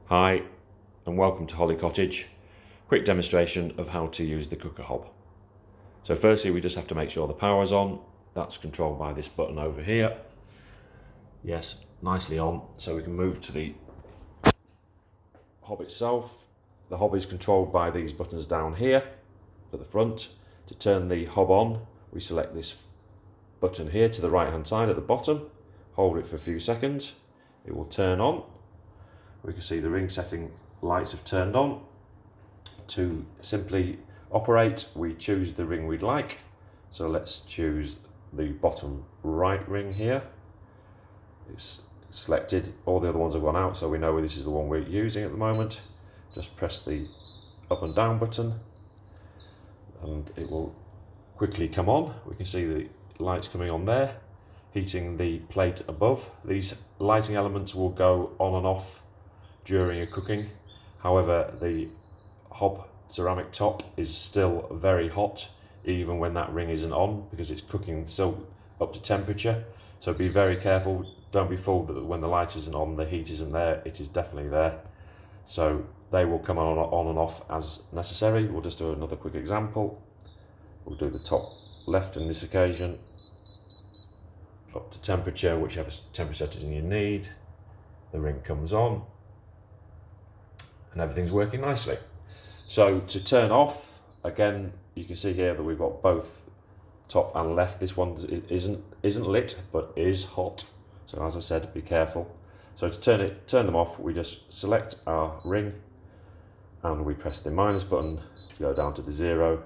Hi and welcome to Holly Cottage. Quick demonstration of how to use the cooker hob. So firstly we just have to make sure the power's on. That's controlled by this button over here. Yes, nicely on. So we can move to the hob itself. The hob is controlled by these buttons down here at the front. To turn the hob on, we select this button here to the right hand side at the bottom. Hold it for a few seconds. It will turn on. We can see the ring setting lights have turned on. To simply operate, we choose the ring we'd like. So let's choose the bottom right ring here. It's selected, all the other ones have gone out, so we know this is the one we're using at the moment. Just press the up and down button and it will quickly come on. We can see the lights coming on there, heating the plate above. These lighting elements will go on and off during a cooking. However, the hob ceramic top is still very hot even when that ring isn't on, because it's cooking still up to temperature. So be very careful, don't be fooled that when the light isn't on, the heat isn't there. It is definitely there. So they will come on and off as necessary. We'll just do another quick example. We'll do the top left in this occasion, up to temperature, whichever temperature setting you need. The ring comes on and everything's working nicely. So to turn off, again, you can see here that we've got both top and left. This one isn't lit, but is hot. So as I said, be careful. So to turn them off, we just select our ring and we press the minus button to go down to the 0,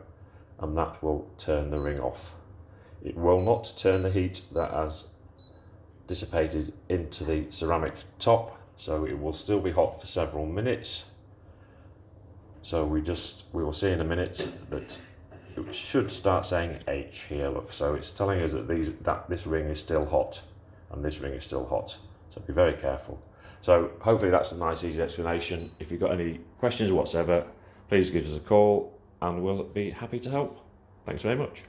and that will turn the ring off. It will not turn the heat that has dissipated into the ceramic top, so it will still be hot for several minutes. So we will see in a minute that it should start saying H here, look. So it's telling us that this ring is still hot and this ring is still hot. So be very careful. So hopefully that's a nice, easy explanation. If you've got any questions whatsoever, please give us a call and we'll be happy to help. Thanks very much.